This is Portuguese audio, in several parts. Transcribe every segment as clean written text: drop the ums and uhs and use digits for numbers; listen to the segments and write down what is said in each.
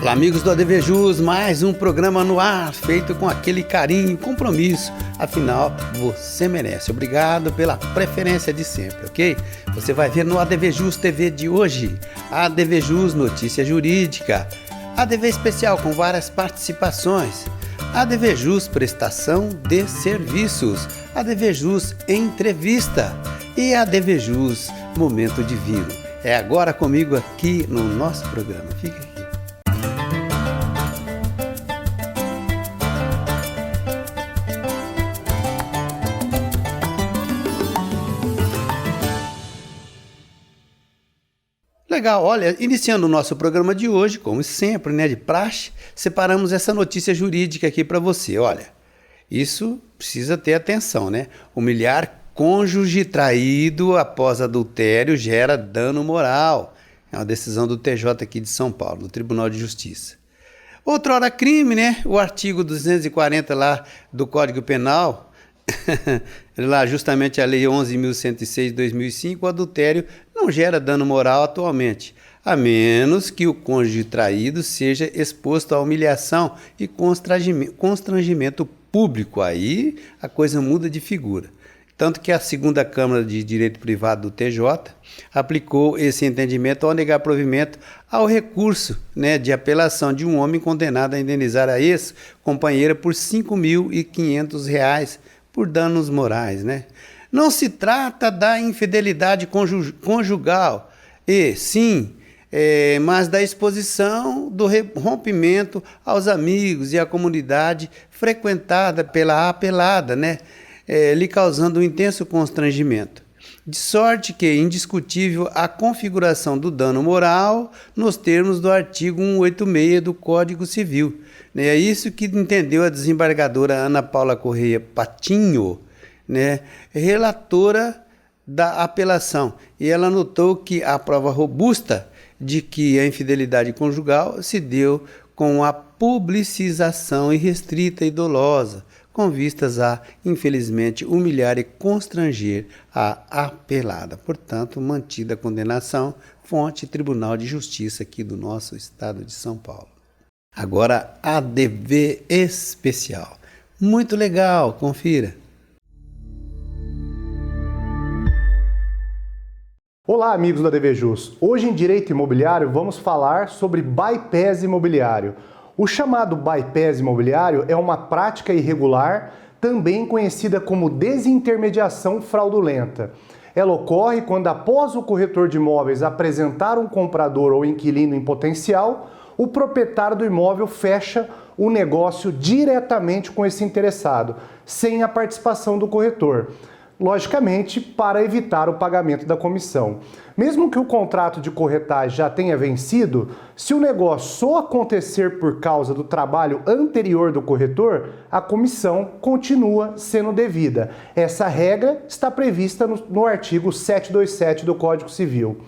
Olá, amigos do ADVJus, mais um programa no ar, feito com aquele carinho e compromisso. Afinal, você merece. Obrigado pela preferência de sempre, ok? Você vai ver no ADVJus TV de hoje, ADVJus Notícia Jurídica, ADV Especial com várias participações, ADVJus Prestação de Serviços, ADVJus Entrevista e ADVJus Momento Divino. É agora comigo aqui no nosso programa. Fica aqui. Legal, olha, iniciando o nosso programa de hoje, como sempre, de praxe, separamos essa notícia jurídica aqui para você. Olha, isso precisa ter atenção, Humilhar cônjuge traído após adultério gera dano moral. É uma decisão do TJ aqui de São Paulo, do Tribunal de Justiça. Outrora crime, O artigo 240 lá do Código Penal, lá justamente a Lei 11.106 de 2005, o adultério não gera dano moral atualmente, a menos que o cônjuge traído seja exposto à humilhação e constrangimento público. Aí a coisa muda de figura. Tanto que a segunda Câmara de Direito Privado do TJ aplicou esse entendimento ao negar provimento ao recurso de apelação de um homem condenado a indenizar a ex-companheira por R$ 5.500 por danos morais, Não se trata da infidelidade conjugal, mas da exposição do rompimento aos amigos e à comunidade frequentada pela apelada, lhe causando um intenso constrangimento. De sorte que é indiscutível a configuração do dano moral nos termos do artigo 186 do Código Civil. É isso que entendeu a desembargadora Ana Paula Correia Patinho, relatora da apelação. E ela notou que a prova robusta de que a infidelidade conjugal se deu com a publicização irrestrita e dolosa, com vistas a, infelizmente, humilhar e constranger a apelada. Portanto, mantida a condenação, fonte Tribunal de Justiça aqui do nosso estado de São Paulo. Agora, ADV Especial. Muito legal, confira. Olá, amigos do ADVJus. Hoje em Direito Imobiliário vamos falar sobre bypass imobiliário. O chamado bypass imobiliário é uma prática irregular, também conhecida como desintermediação fraudulenta. Ela ocorre quando, após o corretor de imóveis apresentar um comprador ou inquilino em potencial, o proprietário do imóvel fecha o negócio diretamente com esse interessado, sem a participação do corretor. Logicamente, para evitar o pagamento da comissão. Mesmo que o contrato de corretagem já tenha vencido, se o negócio só acontecer por causa do trabalho anterior do corretor, a comissão continua sendo devida. Essa regra está prevista no artigo 727 do Código Civil.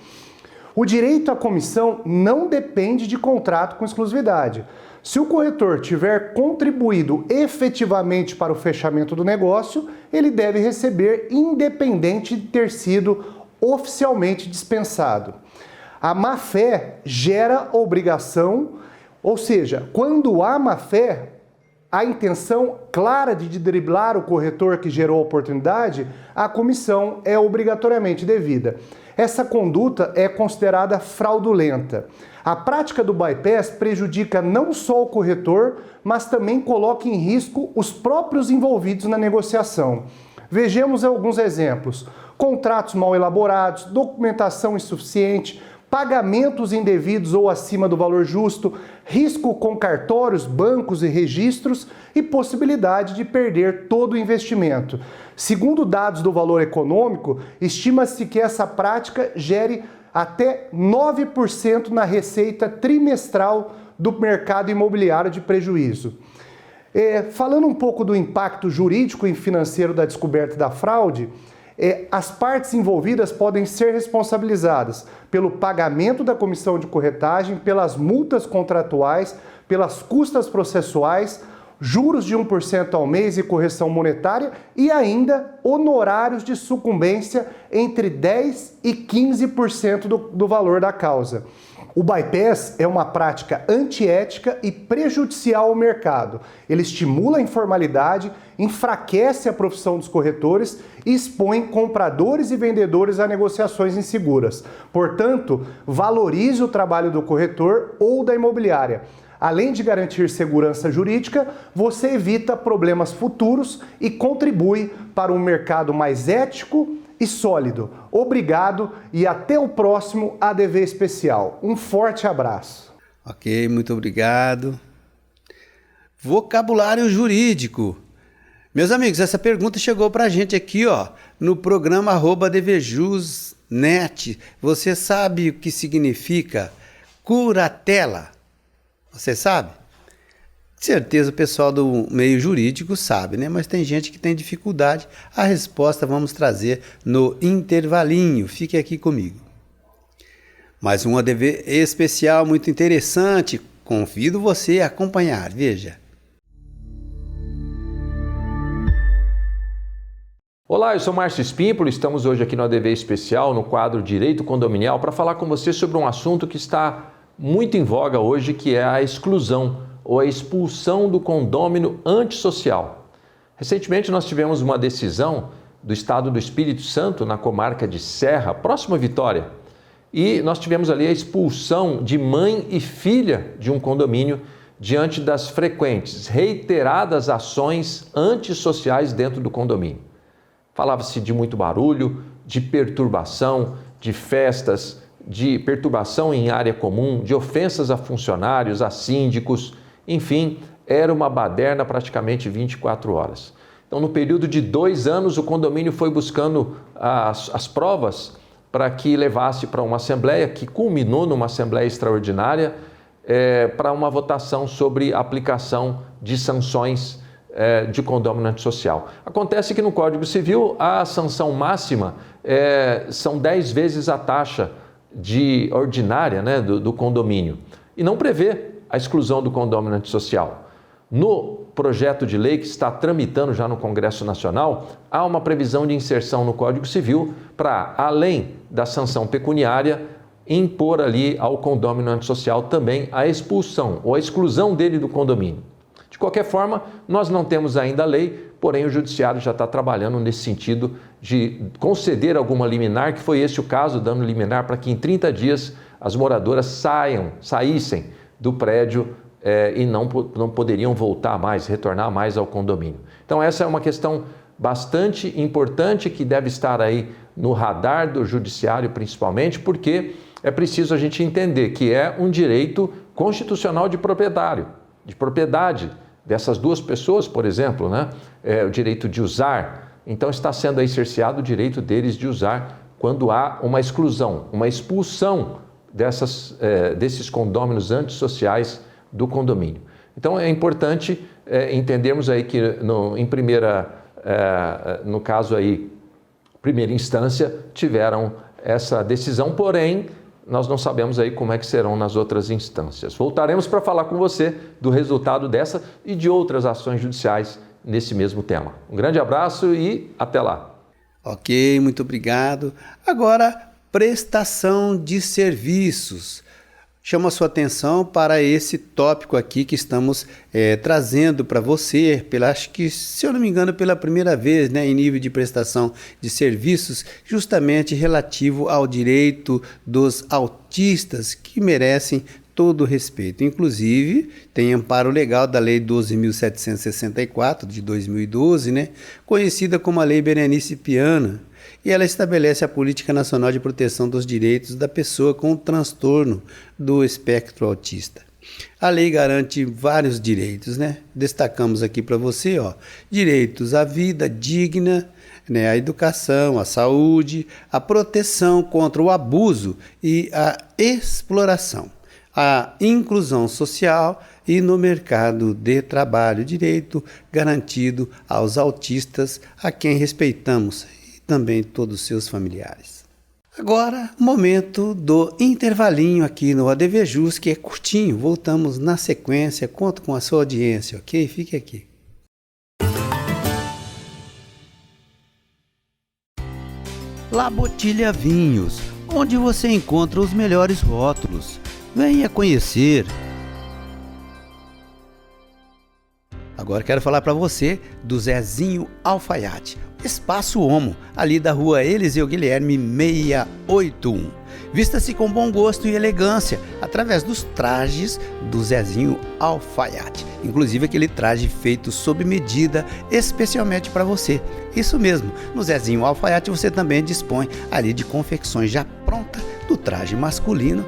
O direito à comissão não depende de contrato com exclusividade. Se o corretor tiver contribuído efetivamente para o fechamento do negócio, ele deve receber, independente de ter sido oficialmente dispensado. A má-fé gera obrigação, ou seja, quando há má-fé, a intenção clara de driblar o corretor que gerou a oportunidade, a comissão é obrigatoriamente devida. Essa conduta é considerada fraudulenta. A prática do bypass prejudica não só o corretor, mas também coloca em risco os próprios envolvidos na negociação. Vejamos alguns exemplos: contratos mal elaborados, documentação insuficiente, pagamentos indevidos ou acima do valor justo, risco com cartórios, bancos e registros e possibilidade de perder todo o investimento. Segundo dados do Valor Econômico, estima-se que essa prática gere até 9% na receita trimestral do mercado imobiliário de prejuízo. Falando um pouco do impacto jurídico e financeiro da descoberta da fraude, as partes envolvidas podem ser responsabilizadas pelo pagamento da comissão de corretagem, pelas multas contratuais, pelas custas processuais, juros de 1% ao mês e correção monetária e ainda honorários de sucumbência entre 10% e 15% do valor da causa. O bypass é uma prática antiética e prejudicial ao mercado. Ele estimula a informalidade, enfraquece a profissão dos corretores e expõe compradores e vendedores a negociações inseguras. Portanto, valorize o trabalho do corretor ou da imobiliária. Além de garantir segurança jurídica, você evita problemas futuros e contribui para um mercado mais ético e sólido. Obrigado e até o próximo ADV Especial. Um forte abraço. Ok, muito obrigado. Vocabulário jurídico. Meus amigos, essa pergunta chegou para a gente aqui, no programa @dvjus.net. Você sabe o que significa curatela? Você sabe? De certeza o pessoal do meio jurídico sabe, né? Mas tem gente que tem dificuldade. A resposta vamos trazer no intervalinho. Fique aqui comigo. Mais um ADV especial muito interessante. Convido você a acompanhar. Veja. Olá, eu sou Márcio Espímpolo. Estamos hoje aqui no ADV Especial, no quadro Direito Condominial, para falar com você sobre um assunto que está muito em voga hoje, que é a exclusão ou a expulsão do condômino antissocial. Recentemente nós tivemos uma decisão do Estado do Espírito Santo, na comarca de Serra, próximo a Vitória, e nós tivemos ali a expulsão de mãe e filha de um condomínio diante das frequentes, reiteradas ações antissociais dentro do condomínio. Falava-se de muito barulho, de perturbação, de festas, de perturbação em área comum, de ofensas a funcionários, a síndicos, enfim, era uma baderna praticamente 24 horas. Então, no período de 2 anos, o condomínio foi buscando as provas para que levasse para uma assembleia, que culminou numa assembleia extraordinária, para uma votação sobre aplicação de sanções de condômino antissocial. Acontece que no Código Civil a sanção máxima são 10 vezes a taxa ordinária, né, do condomínio, e não prevê a exclusão do condômino antissocial. No projeto de lei que está tramitando já no Congresso Nacional, há uma previsão de inserção no Código Civil para, além da sanção pecuniária, impor ali ao condômino antissocial também a expulsão ou a exclusão dele do condomínio. De qualquer forma, nós não temos ainda a lei, porém o Judiciário já está trabalhando nesse sentido de conceder alguma liminar, que foi esse o caso, dando liminar para que em 30 dias as moradoras saíssem do prédio e não poderiam voltar mais, retornar mais ao condomínio. Então essa é uma questão bastante importante que deve estar aí no radar do Judiciário principalmente, porque é preciso a gente entender que é um direito constitucional de propriedade dessas duas pessoas, por exemplo, né? O direito de usar. Então está sendo aí cerceado o direito deles de usar quando há uma exclusão, uma expulsão desses condôminos antissociais do condomínio. Então é importante entendermos aí que no caso aí, primeira instância, tiveram essa decisão, porém nós não sabemos aí como é que serão nas outras instâncias. Voltaremos para falar com você do resultado dessa e de outras ações judiciais nesse mesmo tema. Um grande abraço e até lá. Ok, muito obrigado. Agora, prestação de serviços. Chamo a sua atenção para esse tópico aqui que estamos trazendo para você, acho que, se eu não me engano, pela primeira vez, né, em nível de prestação de serviços, justamente relativo ao direito dos autistas, que merecem todo o respeito. Inclusive, tem amparo legal da Lei 12.764, de 2012, né, conhecida como a Lei Berenice Piana, e ela estabelece a Política Nacional de Proteção dos Direitos da Pessoa com Transtorno do Espectro Autista. A lei garante vários direitos, né? Destacamos aqui para você, direitos à vida digna, né, à educação, à saúde, à proteção contra o abuso e a exploração, a inclusão social e no mercado de trabalho, direito garantido aos autistas, a quem respeitamos, também todos os seus familiares. Agora, momento do intervalinho aqui no ADV Jus, que é curtinho. Voltamos na sequência. Conto com a sua audiência, ok? Fique aqui. La Botilha Vinhos, onde você encontra os melhores rótulos, Venha conhecer. Agora quero falar para você do Zezinho Alfaiate, Espaço Homo, ali da rua Eliseu Guilherme 681. Vista-se com bom gosto e elegância através dos trajes do Zezinho Alfaiate. Inclusive aquele traje feito sob medida especialmente para você. Isso mesmo, no Zezinho Alfaiate você também dispõe ali de confecções já prontas do traje masculino,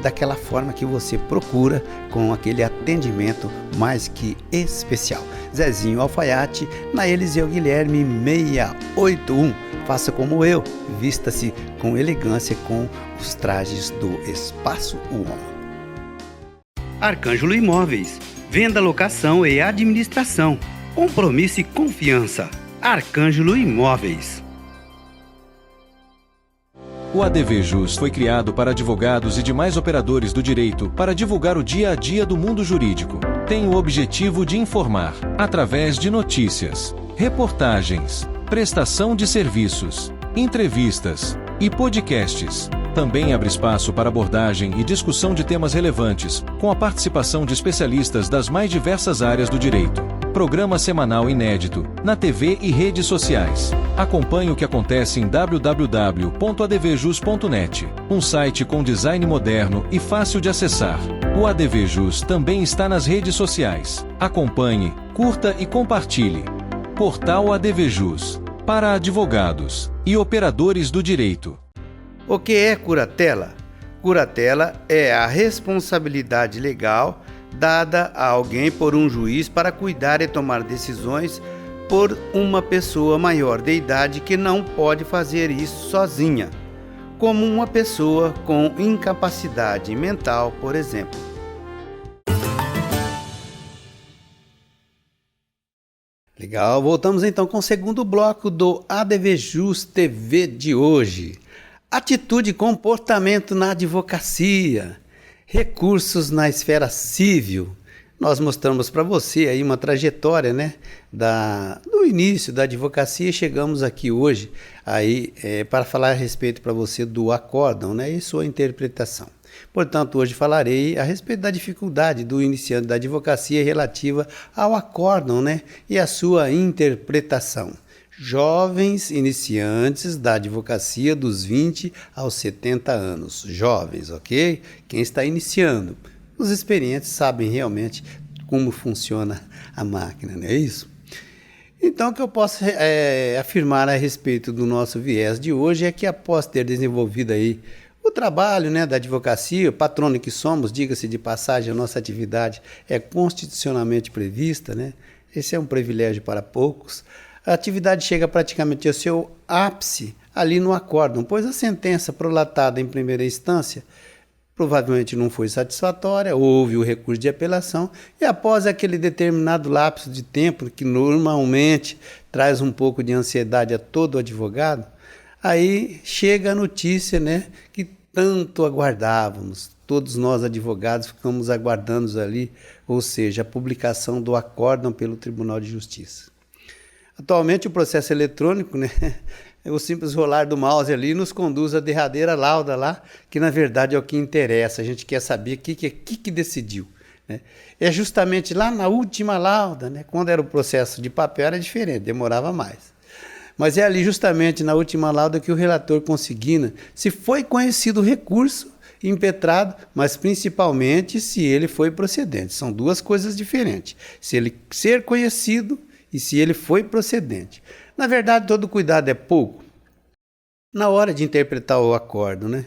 daquela forma que você procura, com aquele atendimento mais que especial. Zezinho Alfaiate, na Eliseu Guilherme 681. Faça como eu, vista-se com elegância com os trajes do Espaço Homo. Arcângelo Imóveis, venda, locação e administração. Compromisso e confiança. Arcângelo Imóveis. O ADV Jus foi criado para advogados e demais operadores do direito para divulgar o dia a dia do mundo jurídico. Tem o objetivo de informar, através de notícias, reportagens, prestação de serviços, entrevistas e podcasts. Também abre espaço para abordagem e discussão de temas relevantes, com a participação de especialistas das mais diversas áreas do direito. Programa semanal inédito, na TV e redes sociais. Acompanhe o que acontece em www.advjus.net, um site com design moderno e fácil de acessar. O ADV Jus também está nas redes sociais. Acompanhe, curta e compartilhe. Portal ADV Jus, para advogados e operadores do direito. O que é curatela? Curatela é a responsabilidade legal dada a alguém por um juiz para cuidar e tomar decisões por uma pessoa maior de idade que não pode fazer isso sozinha, como uma pessoa com incapacidade mental, por exemplo. Legal, voltamos então com o segundo bloco do ADV Jus TV de hoje. Atitude e comportamento na advocacia. Recursos na esfera civil. Nós mostramos para você aí uma trajetória, né, do início da advocacia, e chegamos aqui hoje aí, para falar a respeito para você do acórdão, né, e sua interpretação. Portanto, hoje falarei a respeito da dificuldade do iniciante da advocacia relativa ao acórdão, né, e a sua interpretação. Jovens iniciantes da advocacia dos 20 aos 70 anos. Jovens, ok? Quem está iniciando. Os experientes sabem realmente como funciona a máquina, não é isso? Então, o que eu posso afirmar a respeito do nosso viés de hoje é que, após ter desenvolvido aí o trabalho, né, da advocacia, patrono que somos, diga-se de passagem, a nossa atividade é constitucionalmente prevista, né? Esse é um privilégio para poucos. A atividade chega praticamente ao seu ápice ali no acórdão, pois a sentença prolatada em primeira instância provavelmente não foi satisfatória, houve o recurso de apelação e após aquele determinado lapso de tempo que normalmente traz um pouco de ansiedade a todo advogado, aí chega a notícia, né, que tanto aguardávamos. Todos nós advogados ficamos aguardando ali, ou seja, a publicação do acórdão pelo Tribunal de Justiça. Atualmente o processo eletrônico, né, o simples rolar do mouse ali nos conduz à derradeira lauda lá, que na verdade é o que interessa, a gente quer saber o que decidiu. Né? É justamente lá na última lauda, né, quando era o processo de papel era diferente, demorava mais. Mas é ali justamente na última lauda que o relator consigna se foi conhecido o recurso impetrado, mas principalmente se ele foi procedente. São duas coisas diferentes. Se ele ser conhecido e se ele foi procedente. Na verdade, todo cuidado é pouco na hora de interpretar o acórdão, né?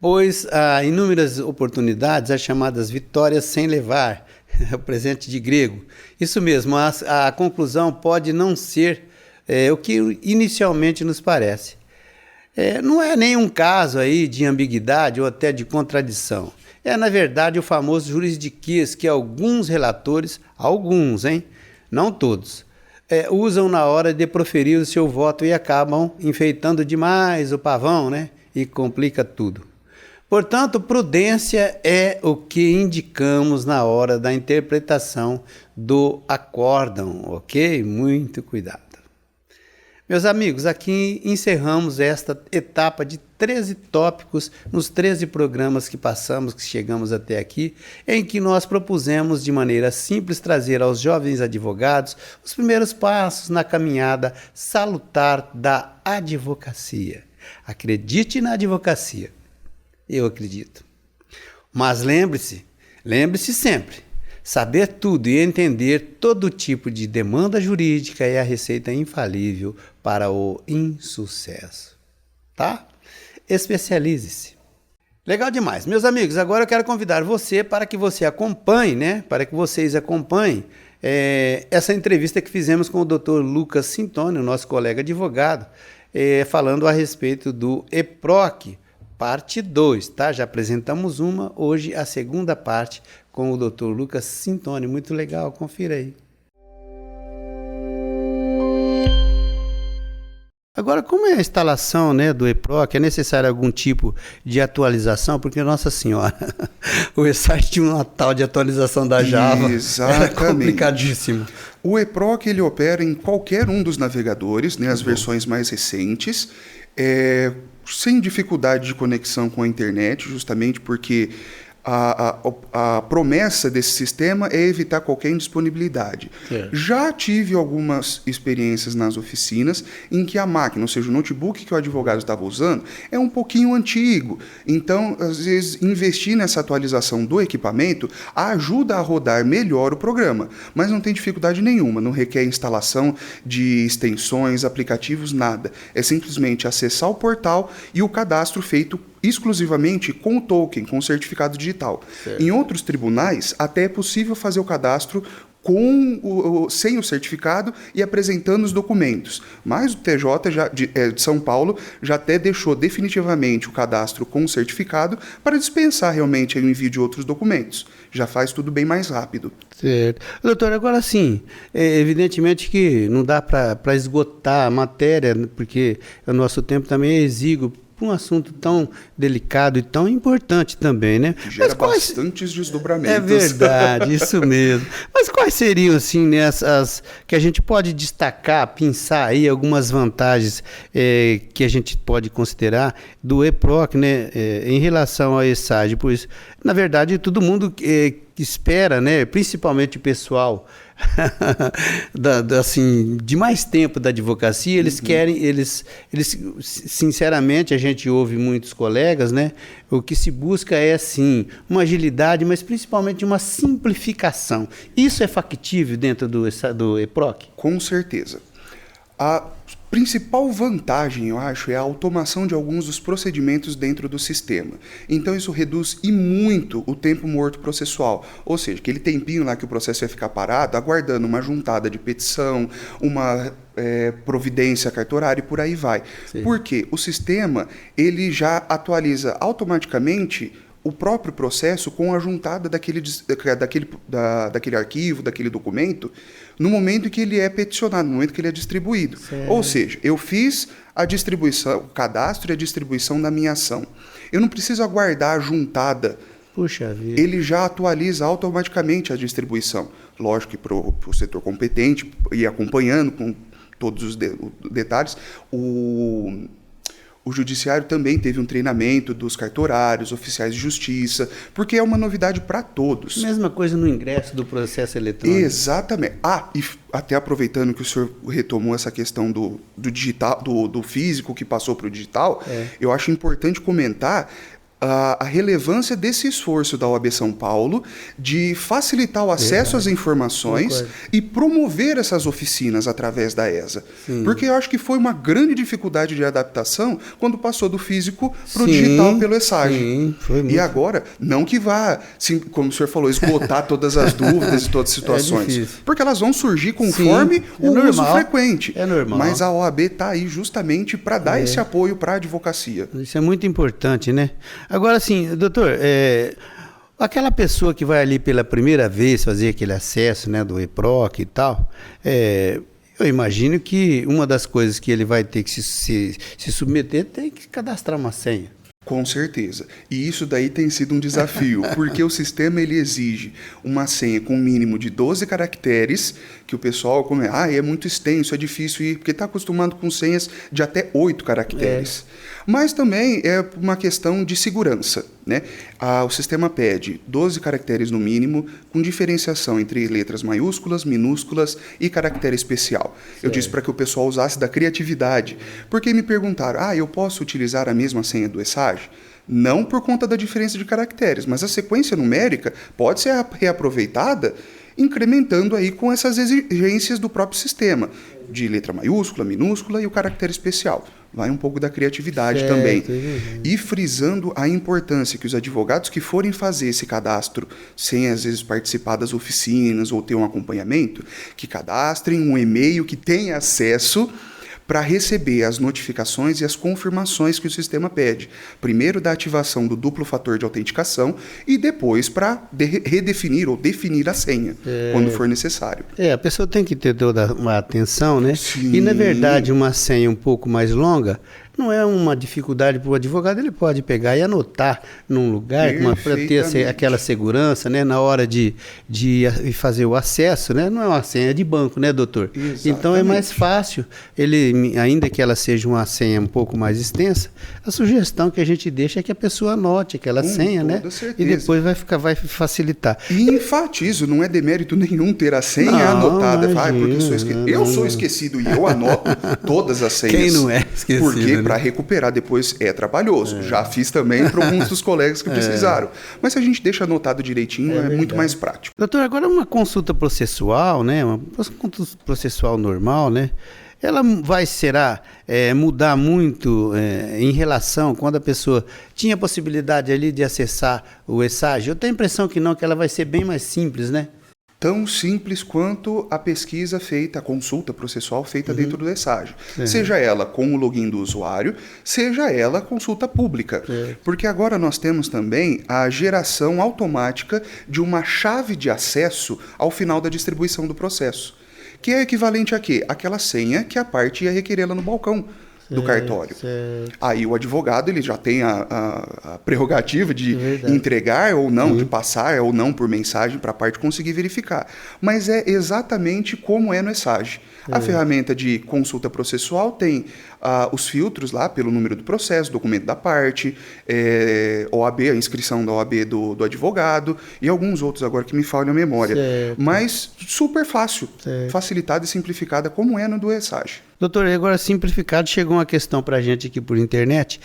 Pois há inúmeras oportunidades, as chamadas vitórias sem levar, o presente de grego. Isso mesmo, a conclusão pode não ser o que inicialmente nos parece. Não é nenhum caso aí de ambiguidade ou até de contradição. É, na verdade, o famoso juridiquês que alguns relatores, não todos, usam na hora de proferir o seu voto e acabam enfeitando demais o pavão, né? E complica tudo. Portanto, prudência é o que indicamos na hora da interpretação do acórdão, ok? Muito cuidado. Meus amigos, aqui encerramos esta etapa de 13 tópicos nos 13 programas que passamos, que chegamos até aqui, em que nós propusemos de maneira simples trazer aos jovens advogados os primeiros passos na caminhada salutar da advocacia. Acredite na advocacia. Eu acredito. Mas lembre-se sempre, saber tudo e entender todo tipo de demanda jurídica é a receita infalível para o insucesso. Tá? Especialize-se. Legal demais. Meus amigos, agora eu quero convidar você para que você acompanhe, para que vocês acompanhem essa entrevista que fizemos com o Dr. Lucas Sintoni, o nosso colega advogado, falando a respeito do EPROC, parte 2, tá? Já apresentamos uma, hoje a segunda parte com o Dr. Lucas Sintoni. Muito legal, confira aí. Agora, como é a instalação do EPROC? É necessário algum tipo de atualização? Porque, nossa senhora, o e-site tinha uma tal de atualização da Java. Exatamente. Era complicadíssimo. O EPROC ele opera em qualquer um dos navegadores, as versões mais recentes, sem dificuldade de conexão com a internet, justamente porque a promessa desse sistema é evitar qualquer indisponibilidade. Já tive algumas experiências nas oficinas em que a máquina, ou seja, o notebook que o advogado estava usando, é um pouquinho antigo. Então, às vezes, investir nessa atualização do equipamento ajuda a rodar melhor o programa, mas não tem dificuldade nenhuma, não requer instalação de extensões, aplicativos, nada. É simplesmente acessar o portal e o cadastro feito exclusivamente com o token, com o certificado digital. Certo. Em outros tribunais, até é possível fazer o cadastro sem o certificado e apresentando os documentos. Mas o TJ de São Paulo já até deixou definitivamente o cadastro com o certificado para dispensar realmente o envio de outros documentos. Já faz tudo bem mais rápido. Certo. Doutor, agora sim, evidentemente que não dá para esgotar a matéria, porque o nosso tempo também é exíguo, um assunto tão delicado e tão importante também, Gera bastantes desdobramentos. É verdade, isso mesmo. Mas quais seriam, assim, as que a gente pode destacar, pensar aí algumas vantagens que a gente pode considerar do EPROC, em relação ao ESAGE? Pois, na verdade, todo mundo espera, principalmente o pessoal assim, de mais tempo da advocacia, eles querem, eles sinceramente, a gente ouve muitos colegas, o que se busca é sim uma agilidade, mas principalmente uma simplificação. Isso é factível dentro do EPROC? Com certeza. A principal vantagem, eu acho, é a automação de alguns dos procedimentos dentro do sistema. Então isso reduz e muito o tempo morto processual. Ou seja, aquele tempinho lá que o processo vai ficar parado, aguardando uma juntada de petição, uma providência cartorária e por aí vai. Sim. Porque o sistema ele já atualiza automaticamente o próprio processo com a juntada daquele arquivo, daquele documento, no momento em que ele é peticionado, no momento que ele é distribuído. Certo. Ou seja, eu fiz a distribuição, o cadastro e a distribuição da minha ação. Eu não preciso aguardar a juntada. Puxa vida. Ele já atualiza automaticamente a distribuição. Lógico que para o setor competente e acompanhando com todos os detalhes, o judiciário também teve um treinamento dos cartorários, oficiais de justiça, porque é uma novidade para todos. Mesma coisa no ingresso do processo eletrônico. Exatamente. E até aproveitando que o senhor retomou essa questão do digital, do físico que passou para o digital, eu acho importante comentar a relevância desse esforço da OAB São Paulo de facilitar o acesso às informações e promover essas oficinas através da ESA. Sim. Porque eu acho que foi uma grande dificuldade de adaptação quando passou do físico para o digital pelo ESAGE. Sim, foi muito. E agora, não que vá, como o senhor falou, esgotar todas as dúvidas e todas as situações. Porque elas vão surgir conforme o uso frequente. É normal. Mas a OAB está aí justamente para dar esse apoio para a advocacia. Isso é muito importante, Agora, assim, doutor, aquela pessoa que vai ali pela primeira vez fazer aquele acesso, do EPROC e tal, eu imagino que uma das coisas que ele vai ter que se submeter tem que cadastrar uma senha. Com certeza. E isso daí tem sido um desafio, porque o sistema ele exige uma senha com um mínimo de 12 caracteres, que o pessoal é muito extenso, é difícil ir, porque está acostumado com senhas de até 8 caracteres. Mas também é uma questão de segurança, né? O sistema pede 12 caracteres no mínimo, com diferenciação entre letras maiúsculas, minúsculas e caractere especial. Eu disse para que o pessoal usasse da criatividade, porque me perguntaram, eu posso utilizar a mesma senha do ESAGE? Não por conta da diferença de caracteres, mas a sequência numérica pode ser reaproveitada incrementando aí com essas exigências do próprio sistema, de letra maiúscula, minúscula e o caractere especial. Vai um pouco da criatividade também. E frisando a importância que os advogados que forem fazer esse cadastro, sem às vezes participar das oficinas ou ter um acompanhamento, que cadastrem um e-mail que tenha acesso para receber as notificações e as confirmações que o sistema pede. Primeiro da ativação do duplo fator de autenticação e depois para redefinir ou definir a senha, quando for necessário. A pessoa tem que ter toda uma atenção, né? Sim. E, na verdade, uma senha um pouco mais longa não é uma dificuldade para o advogado, ele pode pegar e anotar num lugar para ter aquela segurança, né, na hora de fazer o acesso, né? Não é uma senha de banco, né, doutor? Exatamente. Então é mais fácil, ainda que ela seja uma senha um pouco mais extensa, a sugestão que a gente deixa é que a pessoa anote aquela senha, né? Certeza. E depois vai facilitar. E enfatizo, não é demérito nenhum ter a senha anotada. Porque eu sou esquecido e eu anoto todas as senhas. Quem não é esquecido? Porque para recuperar depois é trabalhoso. Já fiz também para alguns dos colegas que precisaram. Mas se a gente deixa anotado direitinho, é muito mais prático. Doutor, agora uma consulta processual, né? Uma consulta processual normal, né? Ela será mudar muito em relação quando a pessoa tinha a possibilidade ali de acessar o ESAGE? Eu tenho a impressão que não, que ela vai ser bem mais simples, né? Tão simples quanto a pesquisa feita, a consulta processual feita dentro do ESAGE. Seja ela com o login do usuário, seja ela consulta pública. Porque agora nós temos também a geração automática de uma chave de acesso ao final da distribuição do processo. Que é equivalente a quê? Aquela senha que a parte ia requerê-la no balcão do cartório. Aí o advogado ele já tem a prerrogativa de entregar ou não, de passar ou não por mensagem para a parte conseguir verificar. Mas é exatamente como é no ESAGE. A ferramenta de consulta processual tem os filtros lá pelo número do processo, documento da parte, OAB, a inscrição da OAB do advogado e alguns outros agora que me falham a memória. Mas super fácil, facilitada e simplificada como é no do ESAGE. Doutor, agora simplificado, chegou uma questão para a gente aqui por internet,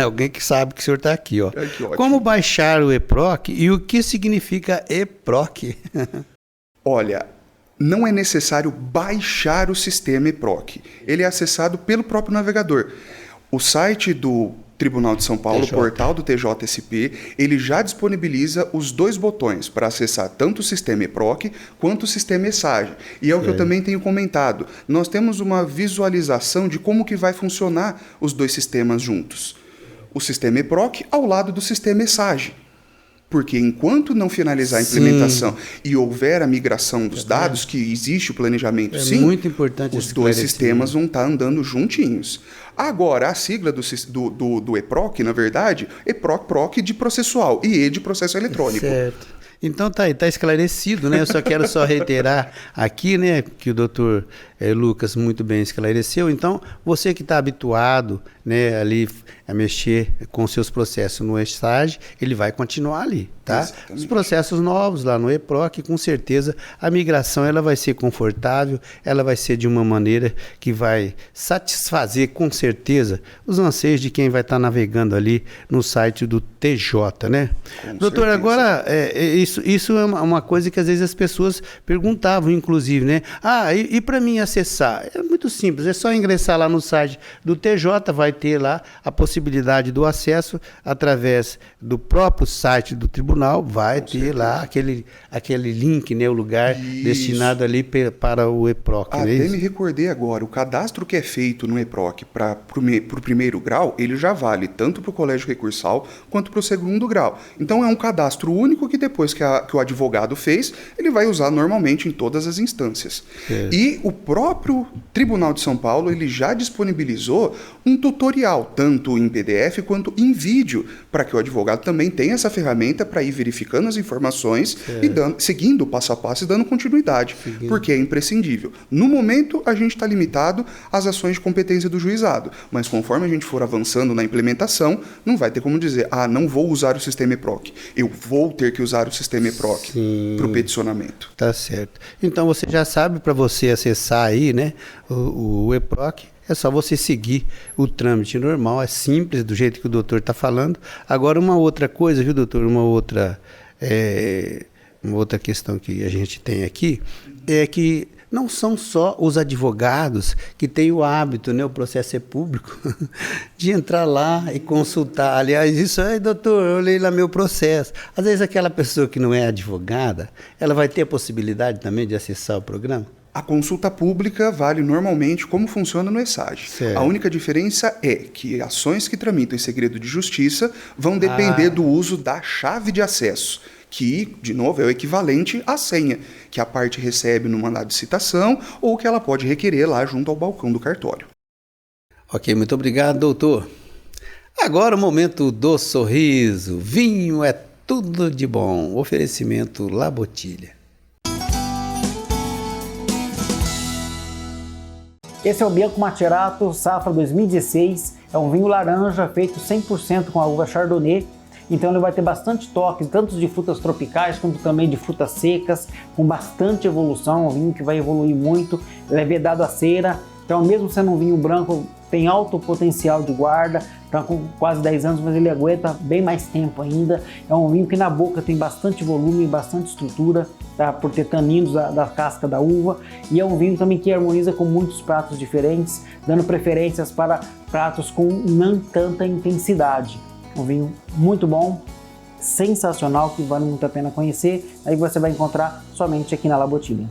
alguém que sabe que o senhor está aqui, ó. Como baixar o EPROC e o que significa EPROC? Olha, não é necessário baixar o sistema EPROC, ele é acessado pelo próprio navegador. O site do Tribunal de São Paulo, o portal do TJSP, ele já disponibiliza os 2 botões para acessar tanto o sistema EPROC quanto o sistema ESAGE. E é o que eu também tenho comentado. Nós temos uma visualização de como que vai funcionar os 2 sistemas juntos. O sistema EPROC ao lado do sistema ESAGE. Porque enquanto não finalizar a implementação e houver a migração dos dados, que existe o planejamento muito importante os 2 sistemas vão estar andando juntinhos. Agora, a sigla do EPROC, na verdade, EPROC de processual e E de processo eletrônico. Certo. Então tá esclarecido, né? Eu só quero reiterar aqui, né, que o doutor Lucas muito bem esclareceu. Então, você que está habituado, né, ali a mexer com seus processos no ESAGE, ele vai continuar ali, tá? Exatamente. Os processos novos lá no EPROC, com certeza, a migração ela vai ser confortável, ela vai ser de uma maneira que vai satisfazer, com certeza, os anseios de quem vai estar navegando ali no site do TJ, né? Doutor, agora, isso é uma coisa que às vezes as pessoas perguntavam, inclusive, né? E para mim acessar? É muito simples, é só ingressar lá no site do TJ, vai ter lá a possibilidade do acesso através do próprio site do tribunal, vai ter lá aquele link, né, o lugar destinado ali para o EPROC. Até me recordei agora, o cadastro que é feito no EPROC para o primeiro grau, ele já vale tanto para o colégio recursal quanto para o segundo grau. Então é um cadastro único que depois que o advogado fez, ele vai usar normalmente em todas as instâncias. E o próprio próprio Tribunal de São Paulo ele já disponibilizou um tutorial, tanto em PDF quanto em vídeo, para que o advogado também tenha essa ferramenta para ir verificando as informações e seguindo o passo a passo e dando continuidade, porque é imprescindível. No momento, a gente está limitado às ações de competência do juizado, mas conforme a gente for avançando na implementação, não vai ter como dizer, não vou usar o sistema EPROC, eu vou ter que usar o sistema EPROC para o peticionamento. Tá certo. Então você já sabe, para você acessar aí, né, o EPROC, é só você seguir o trâmite normal, é simples, do jeito que o doutor está falando. Agora, uma outra coisa, viu, doutor, uma outra questão que a gente tem aqui, é que não são só os advogados que têm o hábito, né, o processo é público, de entrar lá e consultar. Aliás, isso aí, doutor, eu olhei lá meu processo. Às vezes aquela pessoa que não é advogada, ela vai ter a possibilidade também de acessar o programa? A consulta pública vale normalmente como funciona no ESAGE. Certo. A única diferença é que ações que tramitam em segredo de justiça vão depender do uso da chave de acesso, que, de novo, é o equivalente à senha, que a parte recebe no mandado de citação ou que ela pode requerer lá junto ao balcão do cartório. Ok, muito obrigado, doutor. Agora o momento do sorriso. Vinho é tudo de bom. Oferecimento La Bottiglia. Esse é o Bianco Macerato, safra 2016. É um vinho laranja feito 100% com a uva Chardonnay. Então ele vai ter bastante toque, tanto de frutas tropicais quanto também de frutas secas, com bastante evolução. Um vinho que vai evoluir muito. Ele é vedado a cera. Então, mesmo sendo um vinho branco, tem alto potencial de guarda. Está com quase 10 anos, mas ele aguenta bem mais tempo ainda. É um vinho que na boca tem bastante volume, bastante estrutura, tá? Por ter taninos da casca da uva. E é um vinho também que harmoniza com muitos pratos diferentes, dando preferências para pratos com não tanta intensidade. Um vinho muito bom, sensacional, que vale muito a pena conhecer. Aí você vai encontrar somente aqui na La Bottiglia.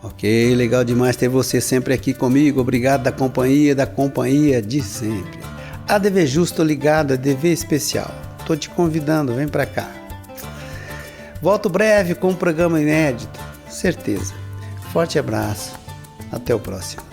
Ok, legal demais ter você sempre aqui comigo. Obrigado da companhia de sempre. ADV Justo ligado, ADV especial. Tô te convidando, vem pra cá. Volto breve com um programa inédito, certeza. Forte abraço, até o próximo.